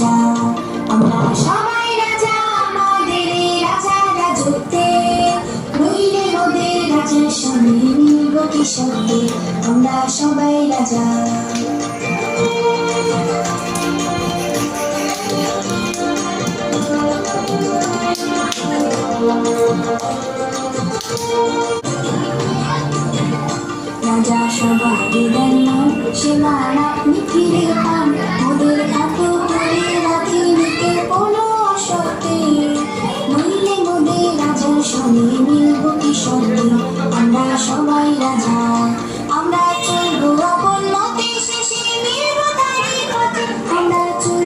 রাজা, আমরা সবাই রাজা আমাদের এই রাজা রাজত্বে, নইলে ওদের রাজার সঙ্গে মিলব কি শব্দে, আমরা সবাই রাজা। রাজা সবার দেন সে মান আপনি ফিরে পান,